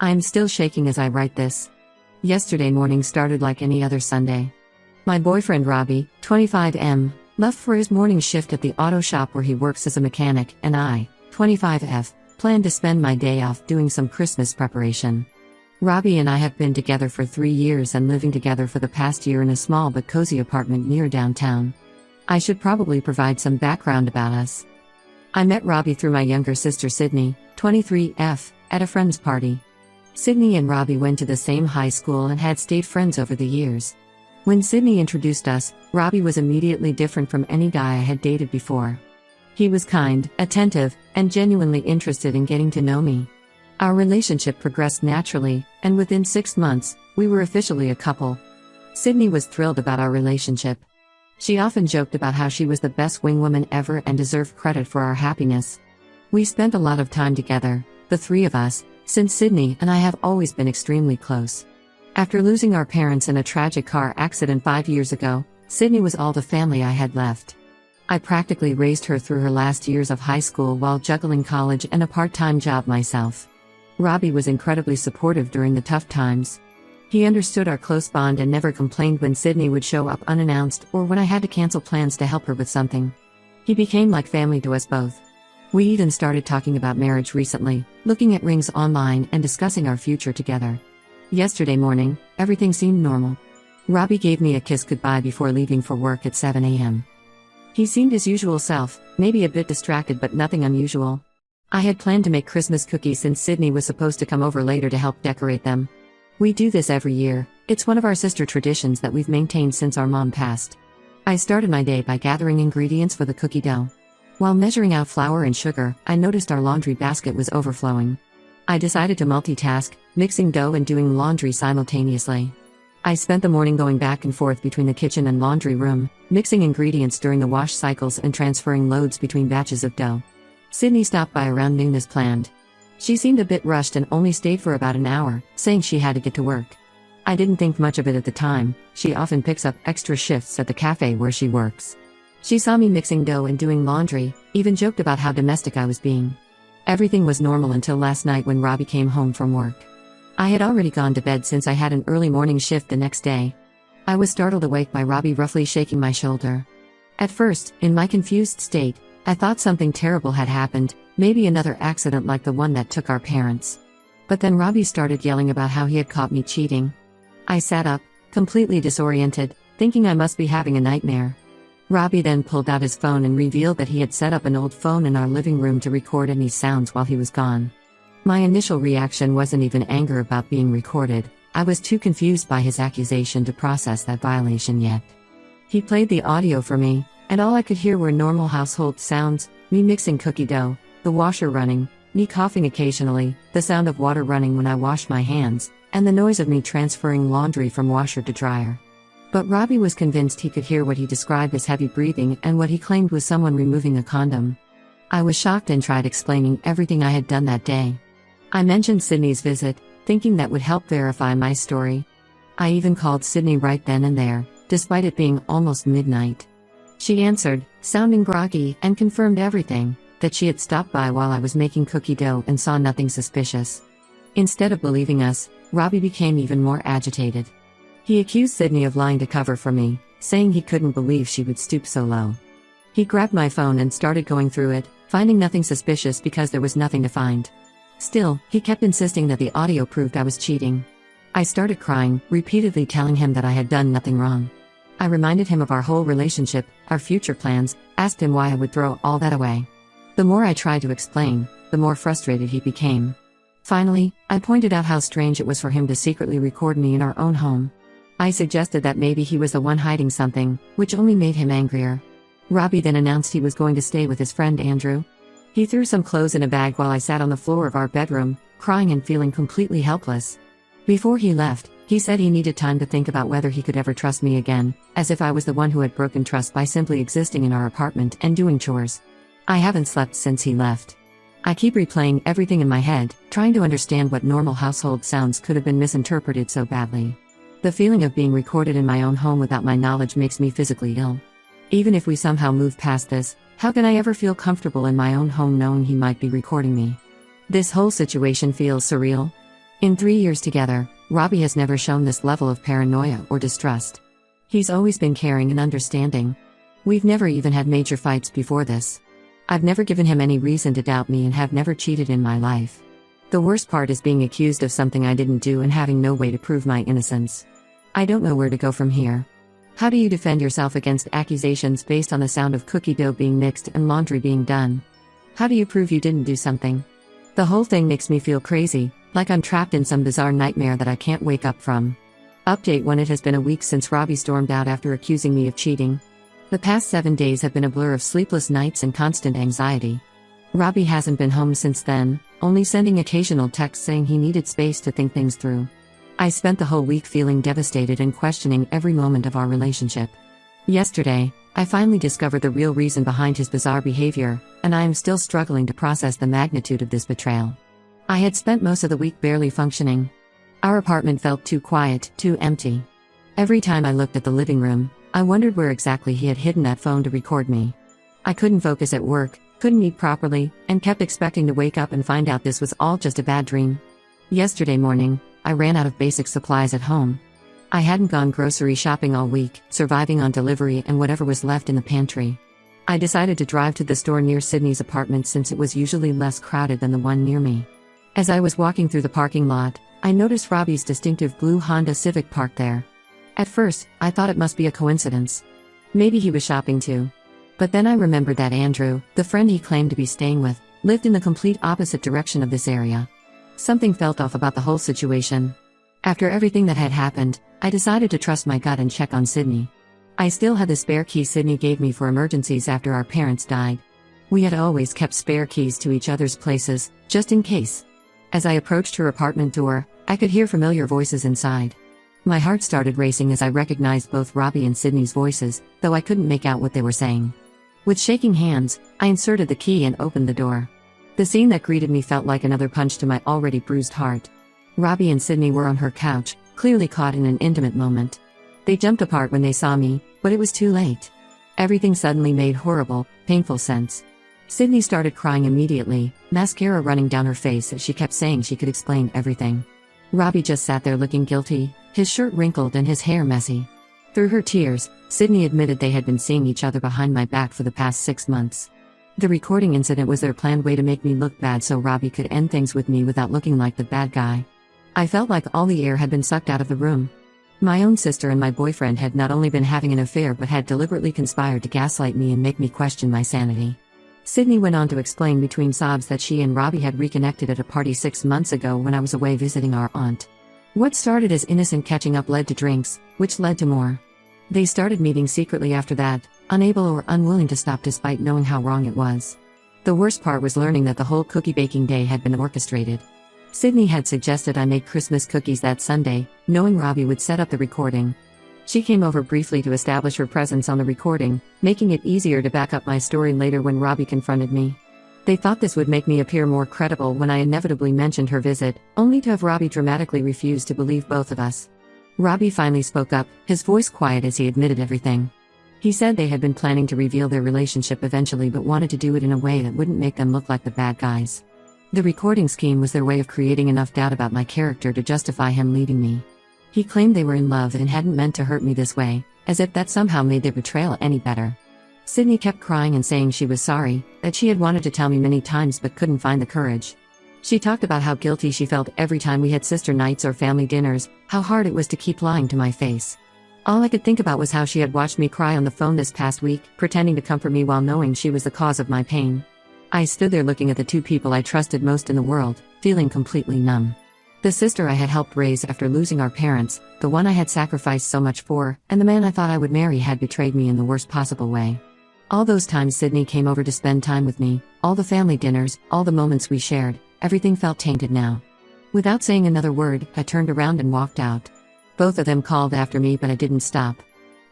I'm still shaking as I write this. Yesterday morning started like any other Sunday. My boyfriend Robbie, 25M, left for his morning shift at the auto shop where he works as a mechanic, and I, 25F, planned to spend my day off doing some Christmas preparation. Robbie and I have been together for 3 years and living together for the past year in a small but cozy apartment near downtown. I should probably provide some background about us. I met Robbie through my younger sister Sydney, 23F, at a friend's party. Sydney and Robbie went to the same high school and had stayed friends over the years. When Sydney introduced us, Robbie was immediately different from any guy I had dated before. He was kind, attentive, and genuinely interested in getting to know me. Our relationship progressed naturally, and within 6 months, we were officially a couple. Sydney was thrilled about our relationship. She often joked about how she was the best wingwoman ever and deserved credit for our happiness. We spent a lot of time together, the three of us, since Sydney and I have always been extremely close. After losing our parents in a tragic car accident 5 years ago, Sydney was all the family I had left. I practically raised her through her last years of high school while juggling college and a part-time job myself. Robbie was incredibly supportive during the tough times. He understood our close bond and never complained when Sydney would show up unannounced or when I had to cancel plans to help her with something. He became like family to us both. We even started talking about marriage recently, looking at rings online and discussing our future together. Yesterday morning, everything seemed normal. Robbie gave me a kiss goodbye before leaving for work at 7 a.m. He seemed his usual self, maybe a bit distracted but nothing unusual. I had planned to make Christmas cookies since Sydney was supposed to come over later to help decorate them. We do this every year, it's one of our sister traditions that we've maintained since our mom passed. I started my day by gathering ingredients for the cookie dough. While measuring out flour and sugar, I noticed our laundry basket was overflowing. I decided to multitask, mixing dough and doing laundry simultaneously. I spent the morning going back and forth between the kitchen and laundry room, mixing ingredients during the wash cycles and transferring loads between batches of dough. Sydney stopped by around noon as planned. She seemed a bit rushed and only stayed for about an hour, saying she had to get to work. I didn't think much of it at the time. She often picks up extra shifts at the cafe where she works. She saw me mixing dough and doing laundry, even joked about how domestic I was being. Everything was normal until last night when Robbie came home from work. I had already gone to bed since I had an early morning shift the next day. I was startled awake by Robbie roughly shaking my shoulder. At first, in my confused state, I thought something terrible had happened, maybe another accident like the one that took our parents. But then Robbie started yelling about how he had caught me cheating. I sat up, completely disoriented, thinking I must be having a nightmare. Robbie then pulled out his phone and revealed that he had set up an old phone in our living room to record any sounds while he was gone. My initial reaction wasn't even anger about being recorded. I was too confused by his accusation to process that violation yet. He played the audio for me, and all I could hear were normal household sounds, me mixing cookie dough, the washer running, me coughing occasionally, the sound of water running when I washed my hands, and the noise of me transferring laundry from washer to dryer. But Robbie was convinced he could hear what he described as heavy breathing and what he claimed was someone removing a condom. I was shocked and tried explaining everything I had done that day. I mentioned Sydney's visit, thinking that would help verify my story. I even called Sydney right then and there, despite it being almost midnight. She answered, sounding groggy, and confirmed everything, that she had stopped by while I was making cookie dough and saw nothing suspicious. Instead of believing us, Robbie became even more agitated. He accused Sydney of lying to cover for me, saying he couldn't believe she would stoop so low. He grabbed my phone and started going through it, finding nothing suspicious because there was nothing to find. Still, he kept insisting that the audio proved I was cheating. I started crying, repeatedly telling him that I had done nothing wrong. I reminded him of our whole relationship, our future plans, asked him why I would throw all that away. The more I tried to explain, the more frustrated he became. Finally, I pointed out how strange it was for him to secretly record me in our own home. I suggested that maybe he was the one hiding something, which only made him angrier. Robbie then announced he was going to stay with his friend Andrew. He threw some clothes in a bag while I sat on the floor of our bedroom, crying and feeling completely helpless. Before he left, he said he needed time to think about whether he could ever trust me again, as if I was the one who had broken trust by simply existing in our apartment and doing chores. I haven't slept since he left. I keep replaying everything in my head, trying to understand what normal household sounds could have been misinterpreted so badly. The feeling of being recorded in my own home without my knowledge makes me physically ill. Even if we somehow move past this, how can I ever feel comfortable in my own home knowing he might be recording me? This whole situation feels surreal. In 3 years together, Robbie has never shown this level of paranoia or distrust. He's always been caring and understanding. We've never even had major fights before this. I've never given him any reason to doubt me and have never cheated in my life. The worst part is being accused of something I didn't do and having no way to prove my innocence. I don't know where to go from here. How do you defend yourself against accusations based on the sound of cookie dough being mixed and laundry being done? How do you prove you didn't do something? The whole thing makes me feel crazy, like I'm trapped in some bizarre nightmare that I can't wake up from. Update 1: It has been a week since Robbie stormed out after accusing me of cheating. The past 7 days have been a blur of sleepless nights and constant anxiety. Robbie hasn't been home since then, only sending occasional texts saying he needed space to think things through. I spent the whole week feeling devastated and questioning every moment of our relationship. Yesterday, I finally discovered the real reason behind his bizarre behavior, and I am still struggling to process the magnitude of this betrayal. I had spent most of the week barely functioning. Our apartment felt too quiet, too empty. Every time I looked at the living room, I wondered where exactly he had hidden that phone to record me. I couldn't focus at work, couldn't eat properly, and kept expecting to wake up and find out this was all just a bad dream. Yesterday morning, I ran out of basic supplies at home. I hadn't gone grocery shopping all week, surviving on delivery and whatever was left in the pantry. I decided to drive to the store near Sydney's apartment since it was usually less crowded than the one near me. As I was walking through the parking lot, I noticed Robbie's distinctive blue Honda Civic parked there. At first, I thought it must be a coincidence. Maybe he was shopping too. But then I remembered that Andrew, the friend he claimed to be staying with, lived in the complete opposite direction of this area. Something felt off about the whole situation. After everything that had happened, I decided to trust my gut and check on Sydney. I still had the spare key Sydney gave me for emergencies after our parents died. We had always kept spare keys to each other's places, just in case. As I approached her apartment door, I could hear familiar voices inside. My heart started racing as I recognized both Robbie and Sydney's voices, though I couldn't make out what they were saying. With shaking hands, I inserted the key and opened the door. The scene that greeted me felt like another punch to my already bruised heart. Robbie and Sydney were on her couch, clearly caught in an intimate moment. They jumped apart when they saw me, but it was too late. Everything suddenly made horrible, painful sense. Sydney started crying immediately, mascara running down her face as she kept saying she could explain everything. Robbie just sat there looking guilty, his shirt wrinkled and his hair messy. Through her tears, Sydney admitted they had been seeing each other behind my back for the past 6 months. The recording incident was their planned way to make me look bad so Robbie could end things with me without looking like the bad guy. I felt like all the air had been sucked out of the room. My own sister and my boyfriend had not only been having an affair but had deliberately conspired to gaslight me and make me question my sanity. Sydney went on to explain between sobs that she and Robbie had reconnected at a party 6 months ago when I was away visiting our aunt. What started as innocent catching up led to drinks, which led to more. They started meeting secretly after that, unable or unwilling to stop despite knowing how wrong it was. The worst part was learning that the whole cookie baking day had been orchestrated. Sydney had suggested I make Christmas cookies that Sunday, knowing Robbie would set up the recording. She came over briefly to establish her presence on the recording, making it easier to back up my story later when Robbie confronted me. They thought this would make me appear more credible when I inevitably mentioned her visit, only to have Robbie dramatically refuse to believe both of us. Robbie finally spoke up, his voice quiet as he admitted everything. He said they had been planning to reveal their relationship eventually but wanted to do it in a way that wouldn't make them look like the bad guys. The recording scheme was their way of creating enough doubt about my character to justify him leaving me. He claimed they were in love and hadn't meant to hurt me this way, as if that somehow made their betrayal any better. Sydney kept crying and saying she was sorry, that she had wanted to tell me many times but couldn't find the courage. She talked about how guilty she felt every time we had sister nights or family dinners, how hard it was to keep lying to my face. All I could think about was how she had watched me cry on the phone this past week, pretending to comfort me while knowing she was the cause of my pain. I stood there looking at the two people I trusted most in the world, feeling completely numb. The sister I had helped raise after losing our parents, the one I had sacrificed so much for, and the man I thought I would marry had betrayed me in the worst possible way. All those times Sydney came over to spend time with me, all the family dinners, all the moments we shared, everything felt tainted now. Without saying another word, I turned around and walked out. Both of them called after me but I didn't stop.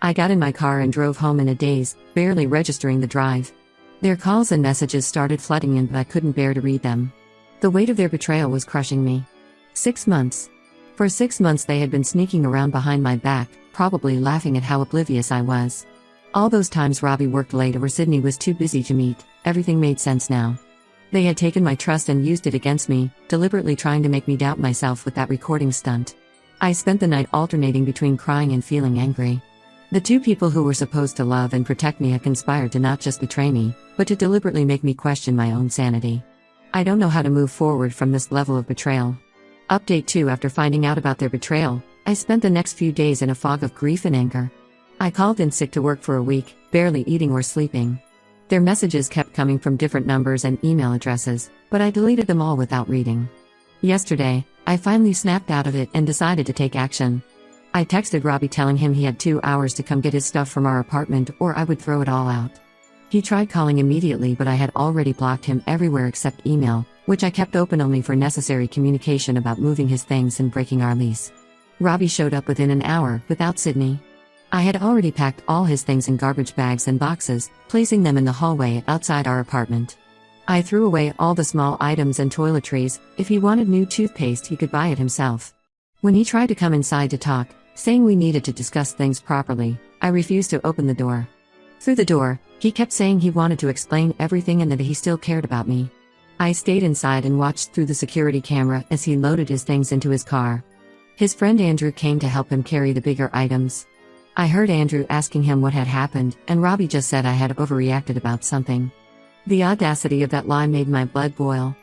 I got in my car and drove home in a daze, barely registering the drive. Their calls and messages started flooding in but I couldn't bear to read them. The weight of their betrayal was crushing me. 6 months. For 6 months they had been sneaking around behind my back, probably laughing at how oblivious I was. All those times Robbie worked late or Sydney was too busy to meet, everything made sense now. They had taken my trust and used it against me, deliberately trying to make me doubt myself with that recording stunt. I spent the night alternating between crying and feeling angry. The two people who were supposed to love and protect me had conspired to not just betray me, but to deliberately make me question my own sanity. I don't know how to move forward from this level of betrayal. Update 2: After finding out about their betrayal, I spent the next few days in a fog of grief and anger. I called in sick to work for a week, barely eating or sleeping. Their messages kept coming from different numbers and email addresses, but I deleted them all without reading. Yesterday, I finally snapped out of it and decided to take action. I texted Robbie telling him he had 2 hours to come get his stuff from our apartment or I would throw it all out. He tried calling immediately, but I had already blocked him everywhere except email, which I kept open only for necessary communication about moving his things and breaking our lease. Robbie showed up within an hour, without Sydney. I had already packed all his things in garbage bags and boxes, placing them in the hallway outside our apartment. I threw away all the small items and toiletries. If he wanted new toothpaste, he could buy it himself. When he tried to come inside to talk, saying we needed to discuss things properly, I refused to open the door. Through the door, he kept saying he wanted to explain everything and that he still cared about me. I stayed inside and watched through the security camera as he loaded his things into his car. His friend Andrew came to help him carry the bigger items. I heard Andrew asking him what had happened, and Robbie just said I had overreacted about something. The audacity of that lie made my blood boil.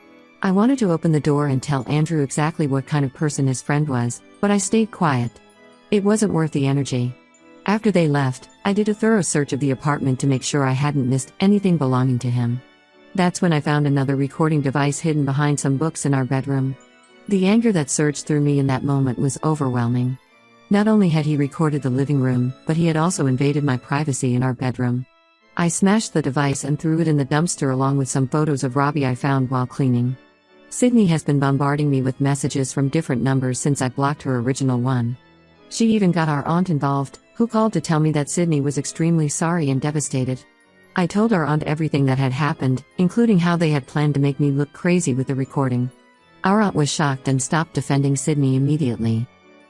I wanted to open the door and tell Andrew exactly what kind of person his friend was, but I stayed quiet. It wasn't worth the energy. After they left, I did a thorough search of the apartment to make sure I hadn't missed anything belonging to him. That's when I found another recording device hidden behind some books in our bedroom. The anger that surged through me in that moment was overwhelming. Not only had he recorded the living room, but he had also invaded my privacy in our bedroom. I smashed the device and threw it in the dumpster along with some photos of Robbie I found while cleaning. Sydney has been bombarding me with messages from different numbers since I blocked her original one. She even got our aunt involved, who called to tell me that Sydney was extremely sorry and devastated. I told our aunt everything that had happened, including how they had planned to make me look crazy with the recording. Our aunt was shocked and stopped defending Sydney immediately.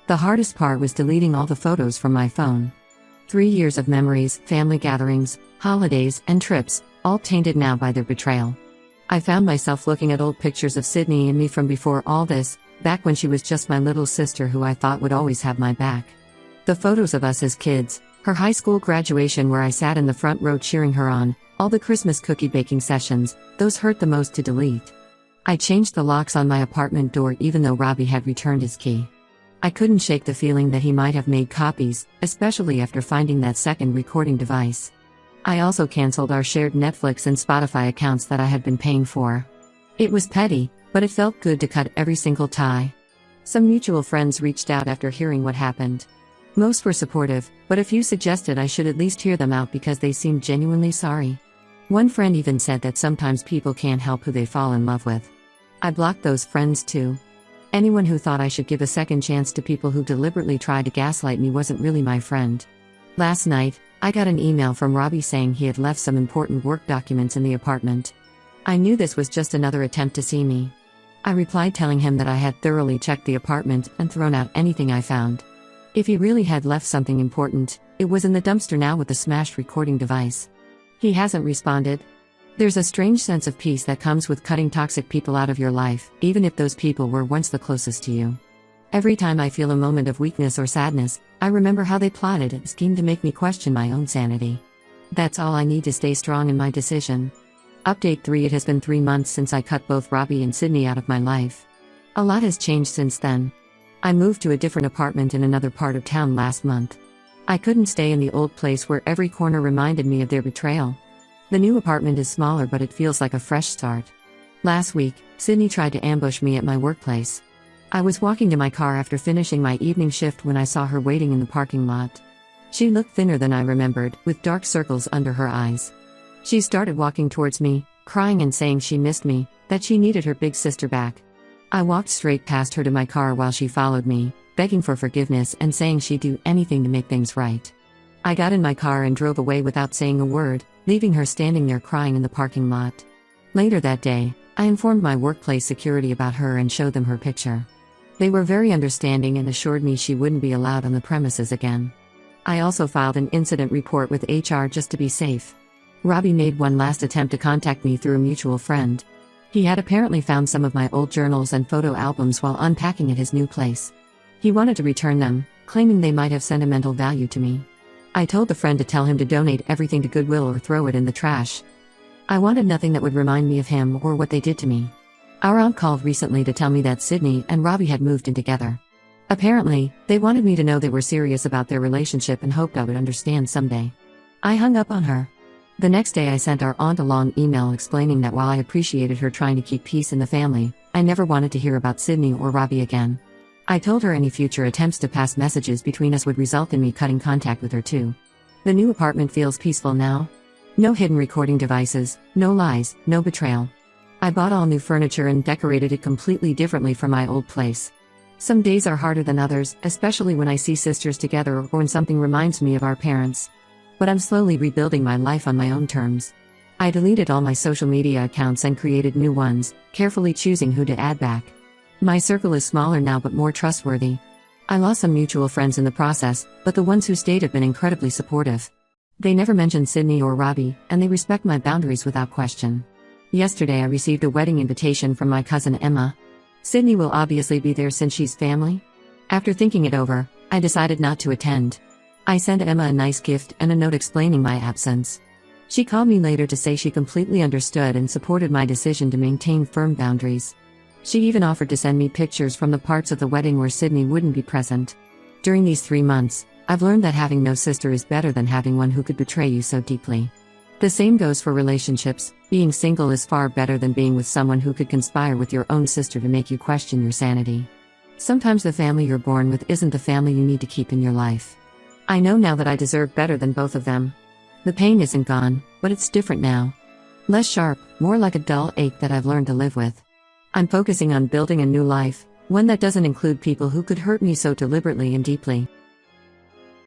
The hardest part was deleting all the photos from my phone. 3 years of memories, family gatherings, holidays, and trips, all tainted now by their betrayal. I found myself looking at old pictures of Sydney and me from before all this, back when she was just my little sister who I thought would always have my back. The photos of us as kids, her high school graduation where I sat in the front row cheering her on, all the Christmas cookie baking sessions, those hurt the most to delete. I changed the locks on my apartment door even though Robbie had returned his key. I couldn't shake the feeling that he might have made copies, especially after finding that second recording device. I also canceled our shared Netflix and Spotify accounts that I had been paying for. It was petty, but it felt good to cut every single tie. Some mutual friends reached out after hearing what happened. Most were supportive, but a few suggested I should at least hear them out because they seemed genuinely sorry. One friend even said that sometimes people can't help who they fall in love with. I blocked those friends too. Anyone who thought I should give a second chance to people who deliberately tried to gaslight me wasn't really my friend. Last night, I got an email from Robbie saying he had left some important work documents in the apartment. I knew this was just another attempt to see me. I replied telling him that I had thoroughly checked the apartment and thrown out anything I found. If he really had left something important, it was in the dumpster now with the smashed recording device. He hasn't responded. There's a strange sense of peace that comes with cutting toxic people out of your life, even if those people were once the closest to you. Every time I feel a moment of weakness or sadness, I remember how they plotted and schemed to make me question my own sanity. That's all I need to stay strong in my decision. Update 3: It has been 3 months since I cut both Robbie and Sydney out of my life. A lot has changed since then. I moved to a different apartment in another part of town last month. I couldn't stay in the old place where every corner reminded me of their betrayal. The new apartment is smaller, but it feels like a fresh start. Last week, Sydney tried to ambush me at my workplace. I was walking to my car after finishing my evening shift when I saw her waiting in the parking lot. She looked thinner than I remembered, with dark circles under her eyes. She started walking towards me, crying and saying she missed me, that she needed her big sister back. I walked straight past her to my car while she followed me, begging for forgiveness and saying she'd do anything to make things right. I got in my car and drove away without saying a word, leaving her standing there crying in the parking lot. Later that day, I informed my workplace security about her and showed them her picture. They were very understanding and assured me she wouldn't be allowed on the premises again. I also filed an incident report with HR just to be safe. Robbie made one last attempt to contact me through a mutual friend. He had apparently found some of my old journals and photo albums while unpacking at his new place. He wanted to return them, claiming they might have sentimental value to me. I told the friend to tell him to donate everything to Goodwill or throw it in the trash. I wanted nothing that would remind me of him or what they did to me. Our aunt called recently to tell me that Sydney and Robbie had moved in together. Apparently, they wanted me to know they were serious about their relationship and hoped I would understand someday. I hung up on her. The next day I sent our aunt a long email explaining that while I appreciated her trying to keep peace in the family, I never wanted to hear about Sydney or Robbie again. I told her any future attempts to pass messages between us would result in me cutting contact with her too. The new apartment feels peaceful now. No hidden recording devices, no lies, no betrayal. I bought all new furniture and decorated it completely differently from my old place. Some days are harder than others, especially when I see sisters together or when something reminds me of our parents. But I'm slowly rebuilding my life on my own terms. I deleted all my social media accounts and created new ones, carefully choosing who to add back. My circle is smaller now but more trustworthy. I lost some mutual friends in the process, but the ones who stayed have been incredibly supportive. They never mentioned Sydney or Robbie, and they respect my boundaries without question. Yesterday I received a wedding invitation from my cousin Emma. Sydney will obviously be there since she's family. After thinking it over, I decided not to attend. I sent Emma a nice gift and a note explaining my absence. She called me later to say she completely understood and supported my decision to maintain firm boundaries. She even offered to send me pictures from the parts of the wedding where Sydney wouldn't be present. During these 3 months, I've learned that having no sister is better than having one who could betray you so deeply. The same goes for relationships. Being single is far better than being with someone who could conspire with your own sister to make you question your sanity. Sometimes the family you're born with isn't the family you need to keep in your life. I know now that I deserve better than both of them. The pain isn't gone, but it's different now. Less sharp, more like a dull ache that I've learned to live with. I'm focusing on building a new life, one that doesn't include people who could hurt me so deliberately and deeply.